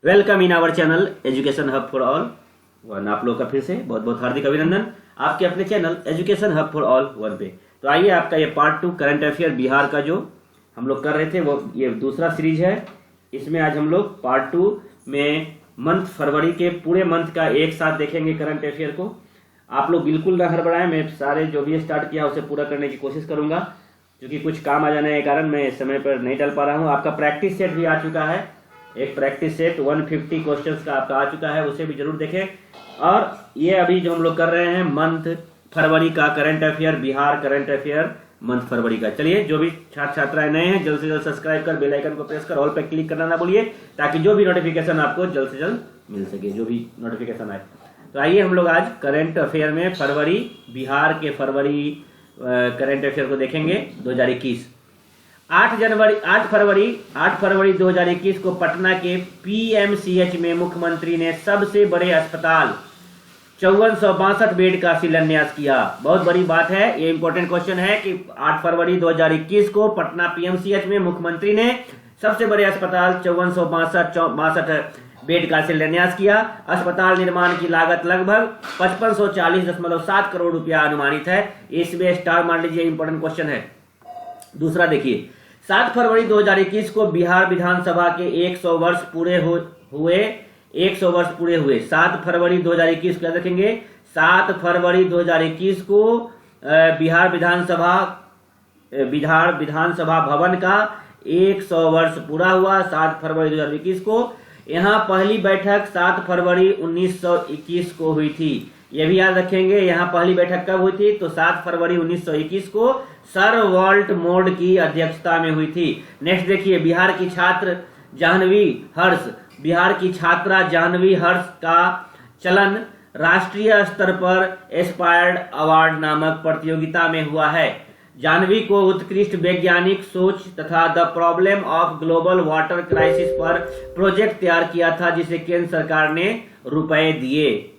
Welcome in our channel education hub for all one. आप लोग का फिर से बहुत बहुत हार्दिक अभिनंदन आपके अपने channel education hub for all one पे। तो आइए आपका ये पार्ट 2 करंट अफेयर बिहार का जो हम लोग कर रहे थे वो ये दूसरा सीरीज है। इसमें आज हम लोग पार्ट 2 में मंथ फरवरी के पूरे मंथ का एक साथ देखेंगे करंट अफेयर को। आप लोग बिल्कुल ना हड़बड़ाएं, मैं सारे जो भी स्टार्ट किया उसे पूरा करने की कोशिश करूंगा, क्योंकि कुछ काम आ जाने के कारण मैं इस समय पर नहीं डाल पा रहा हूँ। आपका प्रैक्टिस सेट भी आ चुका है, एक प्रैक्टिस सेट 150 क्वेश्चंस का आपका आ चुका है, उसे भी जरूर देखें। और ये अभी जो हम लोग कर रहे हैं मंथ फरवरी का current affair, Bihar current affair month फरवरी का। चलिए, जो भी छात्र छात्राएं नए हैं जल्द से जल्द सब्सक्राइब कर बेल आइकन को प्रेस कर ऑल पे क्लिक करना ना भूलिए, ताकि जो भी नोटिफिकेशन आपको जल्द से जल्द मिल सके, जो भी नोटिफिकेशन आए। तो आइए हम लोग आज करंट अफेयर में फरवरी, बिहार के फरवरी करंट अफेयर को देखेंगे 2021। 8 फरवरी 2021 को पटना के पीएमसीएच में मुख्यमंत्री ने सबसे बड़े अस्पताल 5462 बेड का शिलान्यास किया। बहुत बड़ी बात है, ये इंपॉर्टेंट क्वेश्चन है कि 8 फरवरी 2021 को पटना पीएमसीएच में मुख्यमंत्री ने सबसे बड़े अस्पताल 5462 बेड का शिलान्यास किया। अस्पताल निर्माण की लागत लगभग 5540.7 करोड़ रुपया अनुमानित है। इसमें स्टार मान लीजिए, इंपॉर्टेंट क्वेश्चन है। दूसरा देखिए, 7 फरवरी 2021 को बिहार विधानसभा के 100 वर्ष पूरे हुए। 100 वर्ष पूरे हुए 7 फरवरी 2021 को याद रखेंगे। 7 फरवरी 2021 को बिहार विधानसभा भवन का 100 वर्ष पूरा हुआ। 7 फरवरी 2021 को यहाँ पहली बैठक 7 फरवरी 1921 को हुई थी। ये भी याद रखेंगे, यहाँ पहली बैठक कब हुई थी, तो 7 फरवरी 1921 को सर वॉल्ट मोड की अध्यक्षता में हुई थी। नेक्स्ट देखिए, बिहार की छात्रा जाह्नवी हर्ष का चलन राष्ट्रीय स्तर पर एस्पायर्ड अवार्ड नामक प्रतियोगिता में हुआ है। जाह्नवी को उत्कृष्ट वैज्ञानिक सोच तथा the problem of global water crisis पर प्रोजेक्ट तैयार किया था, जिसे केंद्र सरकार ने रुपए दिए।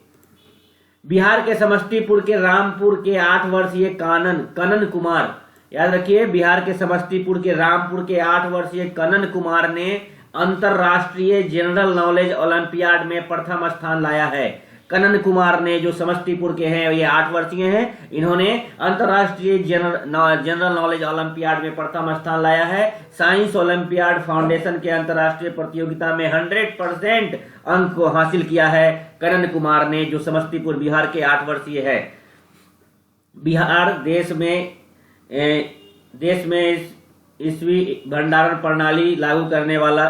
बिहार के समस्तीपुर के रामपुर के 8 वर्षीय कनन कुमार, याद रखिए, बिहार के समस्तीपुर के रामपुर के 8 वर्षीय कनन कुमार ने अंतरराष्ट्रीय जनरल नॉलेज ओलंपियाड में प्रथम स्थान लाया है। कनन कुमार ने, जो समस्तीपुर के हैं, ये 8 वर्षीय हैं, इन्होंने अंतरराष्ट्रीय जनरल नॉलेज ओलंपियाड में प्रथम स्थान लाया है। साइंस ओलंपियाड फाउंडेशन के अंतरराष्ट्रीय प्रतियोगिता में 100% अंक को हासिल किया है कनन कुमार ने, जो समस्तीपुर बिहार के 8 वर्षीय है। बिहार देश में ईस्वी भंडारण प्रणाली लागू करने वाला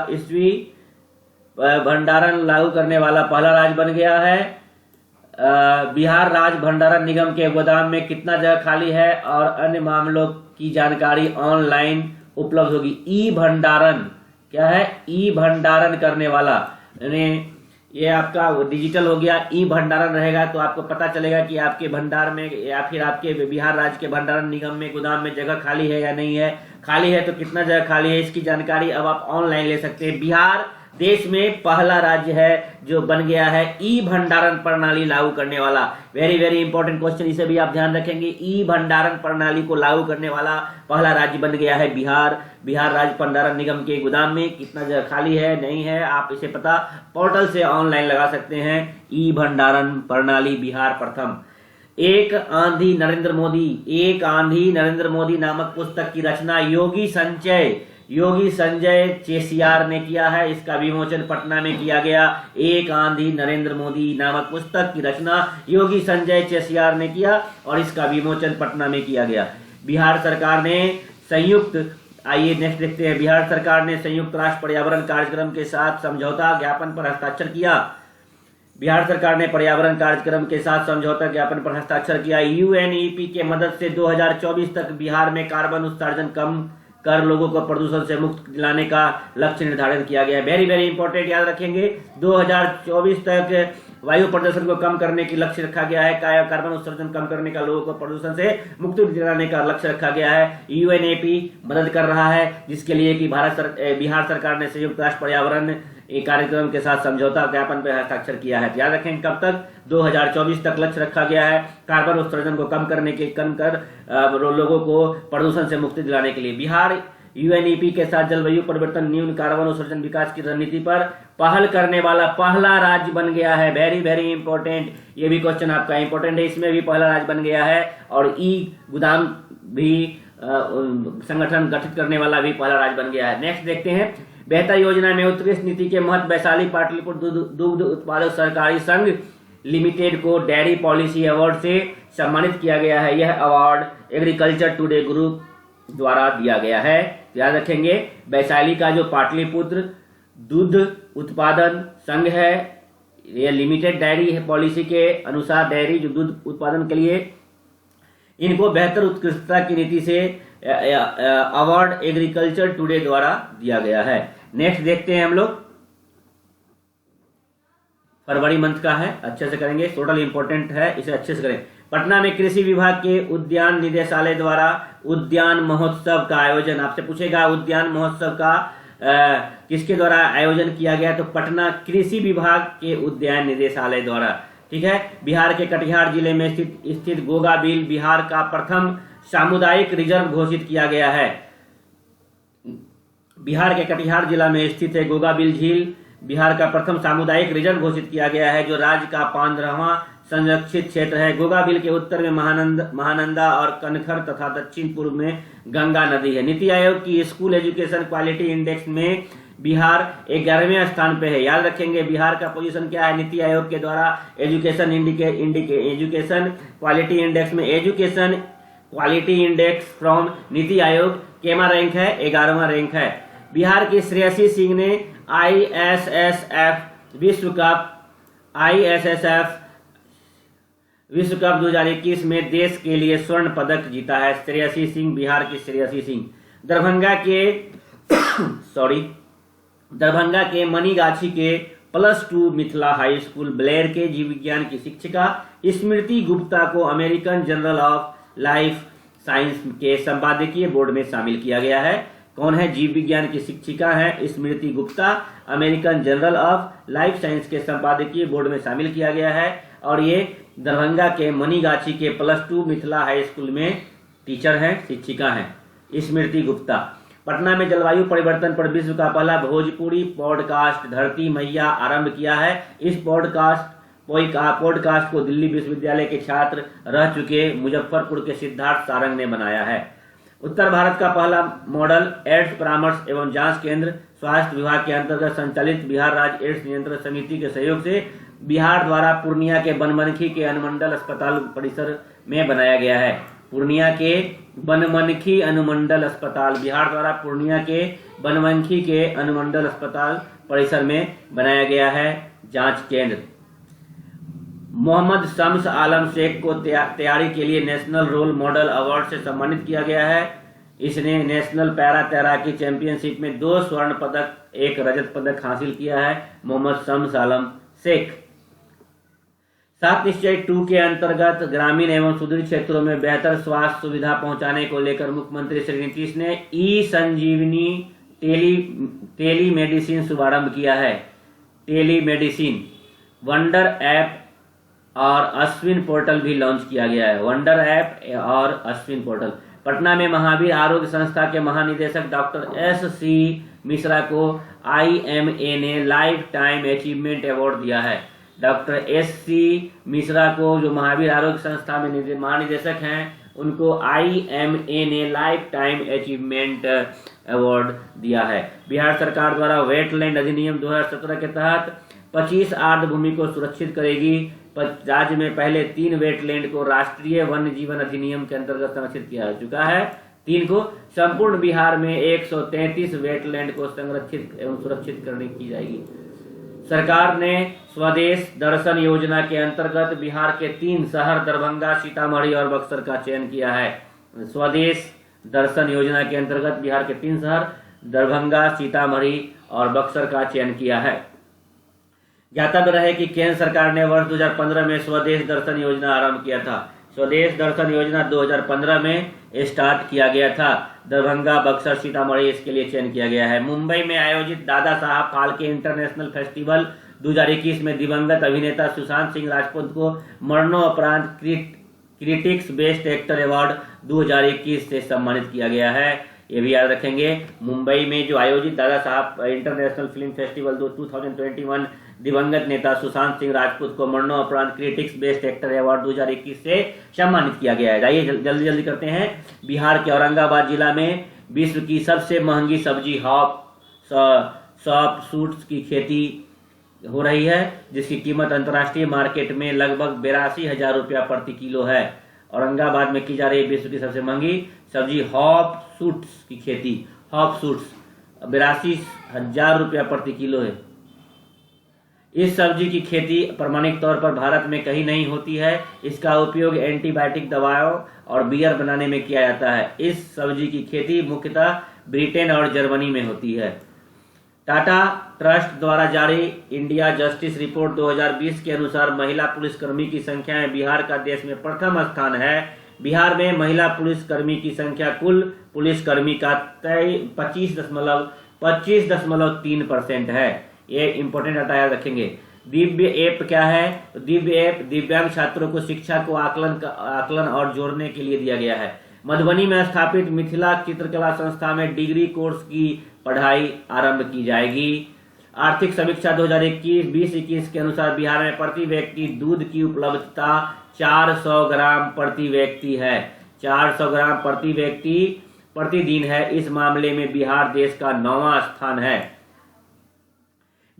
पहला राज्य बन गया है। बिहार राज्य भंडारण निगम के गोदाम में कितना जगह खाली है और अन्य मामलों की जानकारी ऑनलाइन उपलब्ध होगी। ई भंडारण क्या है? ई भंडारण करने वाला, यानी ये आपका डिजिटल हो गया। ई भंडारण रहेगा तो आपको पता चलेगा कि आपके भंडार में या फिर आपके बिहार राज्य के भंडारण निगम में गोदाम में जगह खाली है या नहीं है। खाली है तो कितना जगह खाली है, इसकी जानकारी अब आप ऑनलाइन ले सकते हैं। बिहार देश में पहला राज्य है जो बन गया है ई भंडारण प्रणाली लागू करने वाला। वेरी वेरी इंपॉर्टेंट क्वेश्चन, इसे भी आप ध्यान रखेंगे। ई भंडारण प्रणाली को लागू करने वाला पहला राज्य बन गया है बिहार। बिहार राज्य भंडारण निगम के गोदाम में कितना जगह खाली है नहीं है, आप इसे पता पोर्टल से ऑनलाइन लगा सकते हैं। ई भंडारण प्रणाली बिहार प्रथम। एक आंधी नरेंद्र मोदी नामक पुस्तक की रचना योगी संजय चेसियार ने किया है। इसका विमोचन पटना में किया गया। एक आंधी नरेंद्र मोदी नामक पुस्तक की रचना योगी संजय चेसियार ने किया और इसका विमोचन पटना में किया गया। बिहार सरकार ने आइए नेक्स्ट देखते हैं। बिहार सरकार ने संयुक्त राष्ट्र पर्यावरण कार्यक्रम के साथ समझौता ज्ञापन पर हस्ताक्षर किया। बिहार सरकार ने पर्यावरण कार्यक्रम के साथ समझौता ज्ञापन पर हस्ताक्षर किया। यूएनईपी के मदद से 2024 तक बिहार में कार्बन उत्सर्जन कम कर लोगों को प्रदूषण से मुक्त दिलाने का लक्ष्य निर्धारित किया गया है। वेरी वेरी इंपॉर्टेंट, याद रखेंगे। 2024 तक वायु प्रदूषण को कम करने की लक्ष्य रखा गया है। कार्बन उत्सर्जन कम करने का, लोगों को प्रदूषण से मुक्ति दिलाने का लक्ष्य रखा गया है। यूएनईपी मदद कर रहा है, जिसके लिए कि बिहार सरकार ने संयुक्त राष्ट्र पर्यावरण कार्यक्रम के साथ समझौता ज्ञापन पर हस्ताक्षर किया है। याद रखें, कब तक? 2024 तक लक्ष्य रखा गया है कार्बन उत्सर्जन को कम कर लोगों को प्रदूषण से मुक्ति दिलाने के लिए। बिहार यूएनईपी के साथ जलवायु परिवर्तन, न्यून कार्बन उत्सर्जन विकास की रणनीति पर पहल करने वाला पहला राज्य बन गया है। वेरी वेरी इंपॉर्टेंट, ये भी क्वेश्चन आपका इंपॉर्टेंट है, इसमें भी पहला राज्य बन गया है। और ई गुदाम भी संगठन गठित करने वाला भी पहला राज्य बन गया है। नेक्स्ट देखते हैं, बेहतर योजना में उत्कृष्ट नीति के महत्व। वैशाली पाटलिपुत्र दुग्ध उत्पादक सहकारी संघ लिमिटेड को डेयरी पॉलिसी अवार्ड से सम्मानित किया गया है। यह अवार्ड एग्रीकल्चर टुडे ग्रुप द्वारा दिया गया है। याद रखेंगे, वैशाली का जो पाटलिपुत्र दूध उत्पादन संघ है, यह लिमिटेड डेयरी पॉलिसी के अनुसार डेयरी जो दूध उत्पादन के लिए इनको बेहतर उत्कृष्टता की नीति से अवार्ड एग्रीकल्चर टुडे द्वारा दिया गया है। नेक्स्ट देखते हैं हम लोग, फरवरी मंथ का है, अच्छे से करेंगे, टोटल इंपॉर्टेंट है, इसे अच्छे से करें। पटना में कृषि विभाग के उद्यान निदेशालय द्वारा उद्यान महोत्सव का आयोजन, आपसे पूछेगा उद्यान महोत्सव का किसके द्वारा आयोजन किया गया, तो पटना कृषि विभाग के उद्यान निदेशालय द्वारा। ठीक है, बिहार के कटिहार जिले में स्थित गोगा बिल बिहार का प्रथम सामुदायिक रिजर्व घोषित किया गया है। बिहार के कटिहार जिला में स्थित है गोगा बिल झील, बिहार का प्रथम सामुदायिक रिजर्व घोषित किया गया है, जो राज्य का 15वां संरक्षित क्षेत्र है। गोगा बिल के उत्तर में महानंदा और कनखर तथा दक्षिण पूर्व में गंगा नदी है। नीति आयोग की स्कूल एजुकेशन क्वालिटी इंडेक्स में बिहार 11वें स्थान पे है। याद रखेंगे, बिहार का पोजीशन क्या है नीति आयोग के द्वारा एजुकेशन एजुकेशन क्वालिटी इंडेक्स में। Education quality index from NITI Aayog केमा रैंक है, 11वां रैंक है। बिहार की श्रेयसी सिंह ने आईएसएसएफ विश्व कप 2021 में देश के लिए स्वर्ण पदक जीता है। श्रेयसी सिंह, बिहार की श्रेयसी सिंह। दरभंगा के मनीगाछी के +2 मिथिला हाई स्कूल ब्लेयर के जीव विज्ञान की शिक्षिका स्मृति गुप्ता को American journal of life science के संपादकीय बोर्ड में शामिल किया गया है। कौन है? जीव विज्ञान की शिक्षिका है Smriti Gupta, American journal of life science के संपादकीय बोर्ड में शामिल किया गया है। और ये दरभंगा के मनीगाछी के +2 मिथिला हाई स्कूल में टीचर हैं, शिक्षिका हैं स्मृति गुप्ता। पटना में जलवायु परिवर्तन पर विश्व का पहला भोजपुरी पॉडकास्ट धरती मैया आरंभ किया है। इस पॉडकास्ट को दिल्ली विश्वविद्यालय के छात्र रह चुके मुजफ्फरपुर के सिद्धार्थ सारंग ने बनाया है। उत्तर भारत का पहला मॉडल एड्स परामर्श एवं जांच केंद्र स्वास्थ्य विभाग के अंतर्गत संचालित बिहार राज्य एड्स नियंत्रण समिति के सहयोग से बिहार द्वारा पूर्णिया के बनमनखी के अनुमंडल अस्पताल परिसर में बनाया गया है। पूर्णिया के बनमनखी अनुमंडल अस्पताल, बिहार द्वारा पूर्णिया के बनमनखी के अनुमंडल अस्पताल परिसर में बनाया गया है जांच केंद्र। मोहम्मद शम्स आलम शेख को तैयारी के लिए नेशनल रोल मॉडल अवार्ड से सम्मानित किया गया है। इसने नेशनल पैरा तैराकी चैंपियनशिप में 2 स्वर्ण पदक 1 रजत पदक हासिल किया है मोहम्मद शम्स आलम शेख। 7 निश्चय 2 के अंतर्गत ग्रामीण एवं सुदूर क्षेत्रों में बेहतर स्वास्थ्य सुविधा पहुंचाने को लेकर मुख्यमंत्री श्री नीतीश ने ई संजीवनी टेली मेडिसिन शुभारंभ किया है। टेली मेडिसिन, वंडर ऐप और अश्विन पोर्टल भी लॉन्च किया गया है। वंडर ऐप और अश्विन पोर्टल। पटना में महावीर आरोग्य संस्था के महानिदेशक डॉक्टर SC मिश्रा को IMA ने लाइफ टाइम अचीवमेंट अवार्ड दिया है। डॉक्टर SC मिश्रा को, जो महावीर आरोग्य संस्था में महानिदेशक हैं, उनको IMA ने लाइफ टाइम अचीवमेंट अवार्ड दिया है। बिहार सरकार द्वारा वेटलैंड अधिनियम 2017 के तहत 25 आर्द्र भूमि को सुरक्षित करेगी। राज्य में पहले 3 वेटलैंड को राष्ट्रीय वन्य जीवन अधिनियम के अंतर्गत संरक्षित किया जा चुका है। 3 को संपूर्ण बिहार में 133 वेटलैंड को संरक्षित एवं सुरक्षित करने की जाएगी। सरकार ने स्वदेश दर्शन योजना के अंतर्गत बिहार के 3 शहर दरभंगा, सीतामढ़ी और बक्सर का चयन किया है। स्वदेश दर्शन योजना के अंतर्गत बिहार के 3 शहर दरभंगा, सीतामढ़ी और बक्सर का चयन किया है। ज्ञातव्य रहे कि केंद्र सरकार ने वर्ष 2015 में स्वदेश दर्शन योजना आरंभ किया था। स्वदेश दर्शन योजना 2015 में स्टार्ट किया गया था। दरभंगा, बक्सर, सीतामढ़ी इसके लिए चयन किया गया है। मुंबई में आयोजित दादा साहब फाल्के इंटरनेशनल फेस्टिवल 2021 में दिवंगत अभिनेता सुशांत सिंह राजपूत को मरणोपरांत क्रिटिक्स बेस्ट एक्टर अवार्ड 2021 से सम्मानित किया गया है। ये भी याद रखेंगे। मुंबई में जो आयोजित Dada Saheb international film festival 2021 दिवंगत नेता सुशांत सिंह राजपूत को मरणोपरांत क्रिटिक्स बेस्ट एक्टर अवार्ड 2021 से सम्मानित किया गया है। आइए जल्दी जल्दी करते हैं। बिहार के औरंगाबाद जिला में विश्व की सबसे महंगी सब्जी सॉप सूट्स की खेती हो रही है, जिसकी कीमत अंतर्राष्ट्रीय मार्केट में लगभग 82,000 रुपया प्रति किलो है। औरंगाबाद में की जा रही विश्व की सबसे महंगी सब्जी हॉप सूट्स की खेती, हॉप सूट्स 82,000 रुपया प्रति किलो है। इस सब्जी की खेती प्रमाणिक तौर पर भारत में कहीं नहीं होती है। इसका उपयोग एंटीबायोटिक दवाओं और बियर बनाने में किया जाता है। इस सब्जी की खेती मुख्यतः ब्रिटेन और जर्मनी में होती है। टाटा ट्रस्ट द्वारा जारी इंडिया जस्टिस रिपोर्ट 2020 के अनुसार महिला पुलिसकर्मी की संख्या में बिहार का देश में प्रथम स्थान है। बिहार में महिला पुलिसकर्मी की संख्या कुल पुलिसकर्मी का 25.3% है। ये इंपॉर्टेंट डाटा याद रखेंगे। दिव्य ऐप क्या है? दिव्य ऐप दिव्यांग छात्रों को शिक्षा को आकलन और जोड़ने के लिए दिया गया है। मधुबनी में स्थापित मिथिला चित्रकला संस्था में डिग्री कोर्स की पढ़ाई आरंभ की जाएगी। आर्थिक समीक्षा 2021 के अनुसार बिहार में प्रति व्यक्ति दूध की उपलब्धता 400 ग्राम प्रति व्यक्ति है। 400 ग्राम प्रति व्यक्ति प्रतिदिन है। इस मामले में बिहार देश का 9वां स्थान है।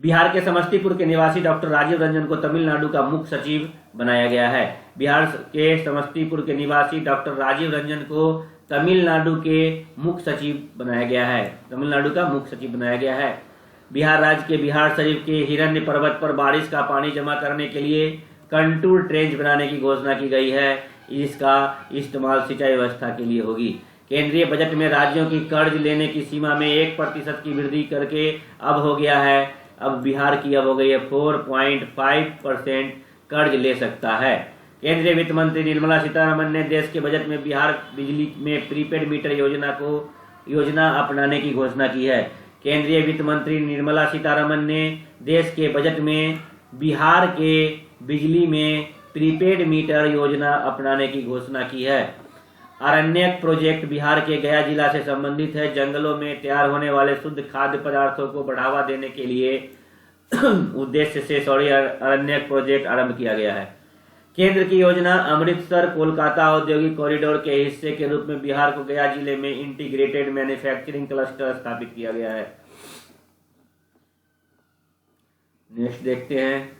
बिहार के समस्तीपुर के निवासी डॉक्टर राजीव रंजन को तमिलनाडु का मुख्य सचिव बनाया गया है। बिहार के समस्तीपुर के निवासी डॉक्टर राजीव रंजन को तमिलनाडु के मुख्य सचिव बनाया गया है। तमिलनाडु का मुख्य सचिव बनाया गया है। बिहार राज्य के बिहार शरीफ के हिरण्य पर्वत पर बारिश का पानी जमा करने के लिए कंटूर ट्रेंच बनाने की घोषणा की गई है। इसका इस्तेमाल सिंचाई व्यवस्था के लिए होगी। केंद्रीय बजट में राज्यों की कर्ज लेने की सीमा में 1% की वृद्धि करके अब हो गई है 4.5% कर्ज ले सकता है। केंद्रीय वित्त मंत्री निर्मला सीतारमण ने देश के बजट में बिहार बिजली में प्रीपेड मीटर योजना अपनाने की घोषणा की है। केंद्रीय वित्त मंत्री निर्मला सीतारमण ने देश के बजट में बिहार के बिजली में प्रीपेड मीटर योजना अपनाने की घोषणा की है। अरण्यक प्रोजेक्ट बिहार के गया जिला से संबंधित है। जंगलों में तैयार होने वाले शुद्ध खाद्य पदार्थों को बढ़ावा देने के लिए उद्देश्य से अरण्यक प्रोजेक्ट आरंभ किया गया है। केंद्र की योजना अमृतसर कोलकाता औद्योगिक कॉरिडोर के हिस्से के रूप में बिहार को गया जिले में इंटीग्रेटेड मैन्युफैक्चरिंग क्लस्टर स्थापित किया गया है। नेक्स्ट देखते हैं।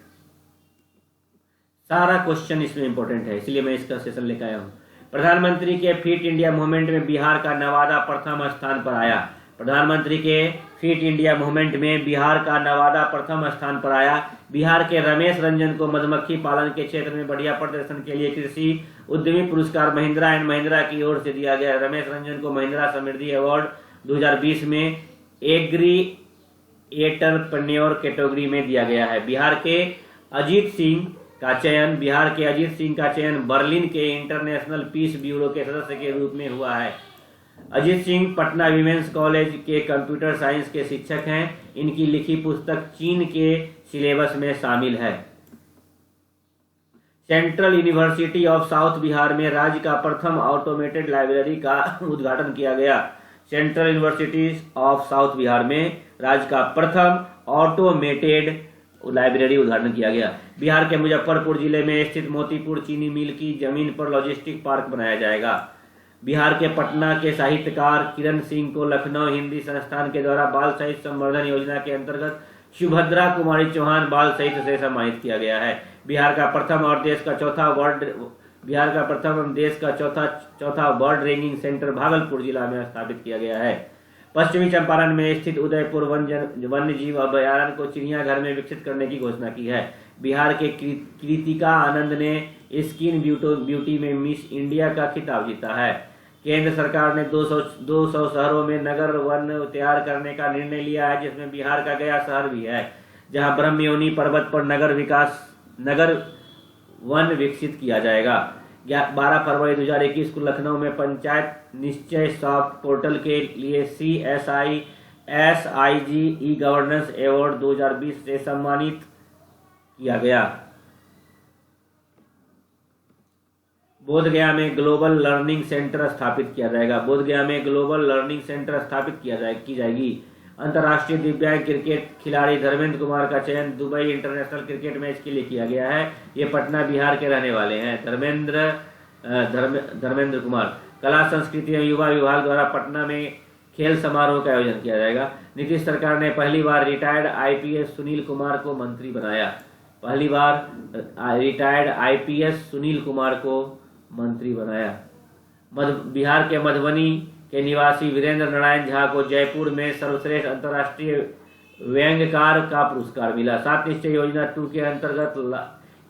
सारा क्वेश्चन इसमें इंपॉर्टेंट है, इसलिए मैं इसका सेशन लेकर आया हूं। प्रधानमंत्री के फिट इंडिया मूवमेंट में बिहार का नवादा प्रथम स्थान पर आया। प्रधानमंत्री के फिट इंडिया मूवमेंट में बिहार का नवादा प्रथम स्थान पर आया। बिहार के रमेश रंजन को मधुमक्खी पालन के क्षेत्र में बढ़िया प्रदर्शन के लिए कृषि उद्यमी पुरस्कार महिंद्रा एंड महिंद्रा की ओर से दिया गया। रमेश रंजन को महिंद्रा समृद्धि अवार्ड 2020 में एग्री एंटरप्रेन्योर कैटेगरी में दिया गया है। बिहार के अजीत सिंह का चयन बर्लिन के इंटरनेशनल पीस ब्यूरो के सदस्य के रूप में हुआ है। अजीत सिंह पटना विमेंस कॉलेज के कंप्यूटर साइंस के शिक्षक हैं। इनकी लिखी पुस्तक चीन के सिलेबस में शामिल है। Central university of south Bihar में राज्य का प्रथम ऑटोमेटेड लाइब्रेरी का उद्घाटन किया गया। Central university of south Bihar में राज्य का प्रथम ऑटोमेटेड लाइब्रेरी उद्घाटन किया गया। बिहार के मुजफ्फरपुर जिले में स्थित मोतीपुर चीनी मिल की जमीन पर लॉजिस्टिक पार्क बनाया जाएगा। बिहार के पटना के साहित्यकार किरण सिंह को लखनऊ हिंदी संस्थान के द्वारा बाल साहित्य संवर्धन योजना के अंतर्गत सुभद्रा कुमारी चौहान बाल साहित्य से सम्मानित किया गया है। बिहार का प्रथम और देश का चौथा बर्ड रेंजिंग सेंटर भागलपुर जिला में स्थापित किया गया है। पश्चिमी चंपारण में स्थित उदयपुर वन्य जीव अभयारण्य को चिड़ियाघर में विकसित करने की घोषणा की है। बिहार के कृतिका आनंद ने स्किन ब्यूटी में मिस इंडिया का खिताब जीता है। केंद्र सरकार ने 200 शहरों में नगर वन तैयार करने का निर्णय लिया है, जिसमें बिहार का गया शहर भी है, जहां ब्रह्मयोनी पर्वत पर नगर वन विकसित किया जाएगा। 12 फरवरी 2021 को लखनऊ में पंचायत निश्चय सॉफ्ट पोर्टल के लिए CSIG ई गवर्नेंस अवार्ड 2020 से सम्मानित किया गया। बोधगया में ग्लोबल लर्निंग सेंटर स्थापित किया जाएगा। बोधगया में ग्लोबल लर्निंग सेंटर स्थापित की जाएगी। अंतर्राष्ट्रीय दिव्यांग क्रिकेट खिलाड़ी धर्मेंद्र कुमार का चयन दुबई इंटरनेशनल क्रिकेट मैच के लिए किया गया है। ये पटना बिहार के रहने वाले हैं। धर्मेंद्र कुमार। कला संस्कृति एवं युवा विभाग द्वारा पटना में खेल समारोह का आयोजन किया जाएगा। नीतीश सरकार ने पहली बार रिटायर्ड आईपीएस सुनील कुमार को मंत्री बनाया। पहली बार रिटायर्ड आईपीएस सुनील कुमार को मंत्री बनाया। बिहार के मधुबनी के निवासी वीरेंद्र नारायण झा को जयपुर में सर्वश्रेष्ठ अंतर्राष्ट्रीय व्यंग्यकार का पुरस्कार मिला। 7 निश्चय योजना 2 के अंतर्गत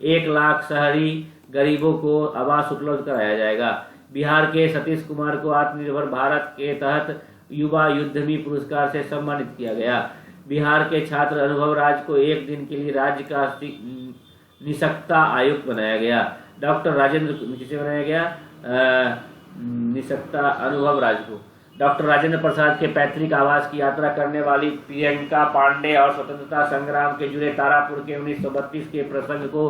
1 लाख शहरी गरीबों को आवास उपलब्ध कराया जाएगा। बिहार के सतीश कुमार को आत्मनिर्भर भारत के तहत युवा युद्धमी पुरस्कार से सम्मानित किया गया। बिहार के छात्र अनुभव राज को 1 दिन के लिए राज्य का निशक्ता आयुक्त बनाया गया। डॉक्टर राजेंद्र किसे बनाया गया? निशक्ता अनुभव राज को। डॉक्टर राजेंद्र प्रसाद के पैतृक आवास की यात्रा करने वाली प्रियंका पांडे और स्वतंत्रता संग्राम के जुड़े तारापुर के 1932 के प्रसंग को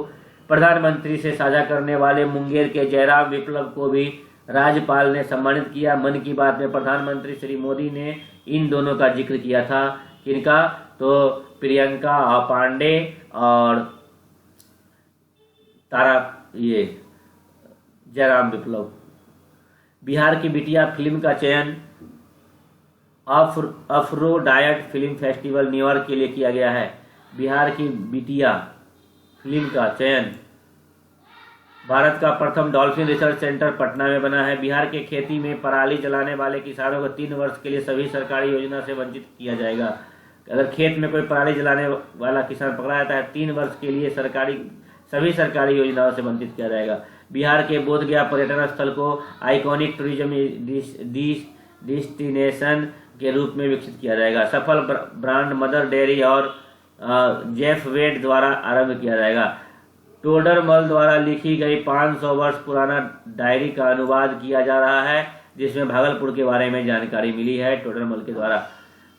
प्रधानमंत्री से साझा करने वाले मुंगेर के जयराम विप्लव को भी राज्यपाल ने सम्मानित किया। मन की बात में प्रधानमंत्री श्री मोदी ने इन दोनों का जिक्र किया था। किनका? तो प्रियंका पांडे और जयराम विप्लव। बिहार की बिटिया फिल्म का चयन अफ्रोडायट फिल्म फेस्टिवल न्यूयॉर्क के लिए किया गया है। बिहार की बिटिया फिल्म का चयन भारत का प्रथम डॉल्फिन रिसर्च सेंटर पटना में बना है। बिहार के खेती में पराली जलाने वाले किसानों को 3 वर्ष के लिए सभी सरकारी योजना से वंचित किया जाएगा। अगर खेत में कोई पराली जलाने वाला किसान पकड़ा जाता है 3 वर्ष के लिए सभी सरकारी योजनाओं से वंचित किया जाएगा। बिहार के बोधगया पर्यटन स्थल को आइकॉनिक टूरिज्म डेस्टिनेशन के रूप में विकसित किया जाएगा। सफल ब्रांड मदर डेयरी और जेफ वेड द्वारा आरंभ किया जाएगा। टोडरमल द्वारा लिखी गई 500 वर्ष पुराना डायरी का अनुवाद किया जा रहा है, जिसमें भागलपुर के बारे में जानकारी मिली है टोडरमल के द्वारा।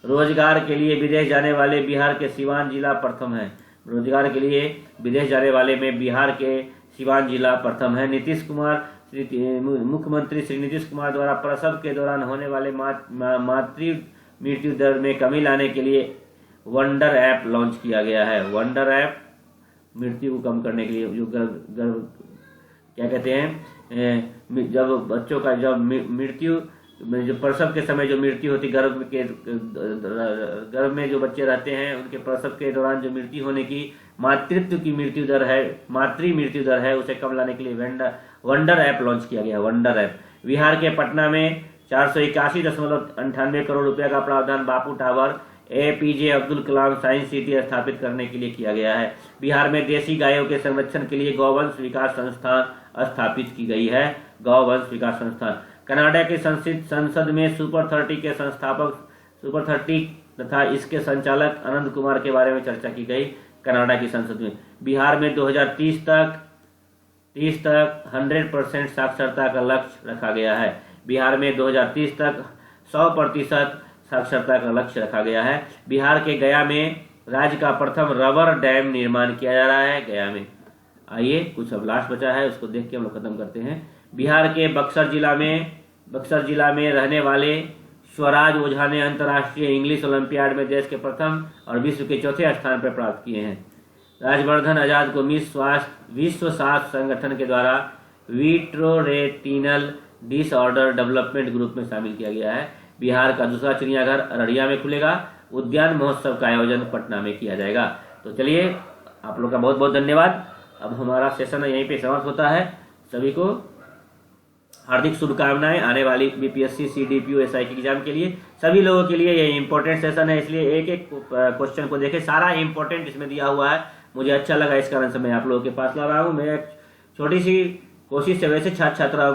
रोजगार के लिए विदेश जाने वाले बिहार के सिवान जिला प्रथम है। रोजगार के लिए विदेश जाने वाले में बिहार के सिवान जिला प्रथम है। मुख्यमंत्री श्री नीतीश कुमार द्वारा प्रसव के दौरान होने वाले मातृ मृत्यु दर में कमी लाने के लिए वंडर ऐप लॉन्च किया गया है। वंडर ऐप मृत्यु को कम करने के लिए जो गर्भ क्या कहते हैं, जब बच्चों का मृत्यु जो प्रसव के समय जो मृत्यु होती गर्भ में जो बच्चे रहते हैं उनके प्रसव के दौरान जो मृत्यु होने की मातृत्व की मृत्यु दर है, मातृ मृत्यु दर है, उसे कम लाने के लिए वंडर ऐप लॉन्च किया गया। Wonder app. बिहार के पटना में 481.98 करोड़ रुपया का प्रावधान बापू tower APJ Abdul Kalam science city स्थापित करने के लिए किया गया है। बिहार में देसी गायों के संरक्षण के लिए गौवंश विकास संस्थान स्थापित की गई है। गौवंश विकास संस्थान। कनाडा के संसद में सुपर 30 के संस्थापक सुपर 30 तथा इसके संचालक आनंद कुमार के बारे में चर्चा की गई कनाडा की संसद में। बिहार में 2030 तक 100% साक्षरता का लक्ष्य रखा गया है। बिहार में 2030 तक 100% साक्षरता का लक्ष्य रखा गया है। बिहार के गया में राज्य का प्रथम रबर डैम निर्माण किया जा रहा है। गया में। आइए कुछ अब लास्ट बचा है उसको देख के हम लोग खत्म करते हैं। बिहार के बक्सर जिला में रहने वाले स्वराज ओझा ने अंतर्राष्ट्रीय इंग्लिश ओलंपियाड में देश के प्रथम और विश्व के 4थे स्थान पर प्राप्त किए हैं। राजवर्धन आजाद को विश्व स्वास्थ्य संगठन के द्वारा विट्रोरेटिनल डिसऑर्डर डेवलपमेंट ग्रुप में शामिल किया गया है। बिहार का दूसरा चिड़ियाघर अररिया में खुलेगा। उद्यान महोत्सव का आयोजन पटना में किया जाएगा। तो चलिए आप लोग का बहुत बहुत धन्यवाद। अब हमारा सेशन यहीं पे समाप्त होता है। सभी को हार्दिक शुभकामनाएं आने वाली BPSC CDPO SI के एग्जाम के लिए। सभी लोगों के लिए ये इंपॉर्टेंट सेशन है, इसलिए एक एक क्वेश्चन को देखें। सारा इंपॉर्टेंट इसमें दिया हुआ है। मुझे अच्छा लगा, इस कारण से मैं आप लोगों के पास ला रहा हूँ। मैं छोटी सी कोशिश से वैसे छात्र छात्राओं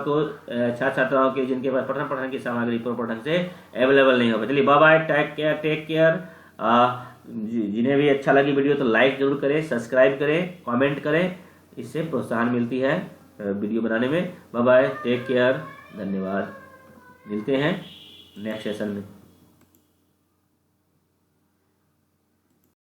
के जिनके पास पठन पठन की सामग्री पूर्ण ढंग से अवेलेबल नहीं होगा। चलिए बाय बाय, टेक केयर। जिन्हें भी अच्छा लगी वीडियो तो लाइक जरूर करें, सब्सक्राइब करें, कमेंट करें, इससे प्रोत्साहन मिलती है वीडियो बनाने में। बाय बाय, टेक केयर, धन्यवाद। मिलते हैं नेक्स्ट सेशन में।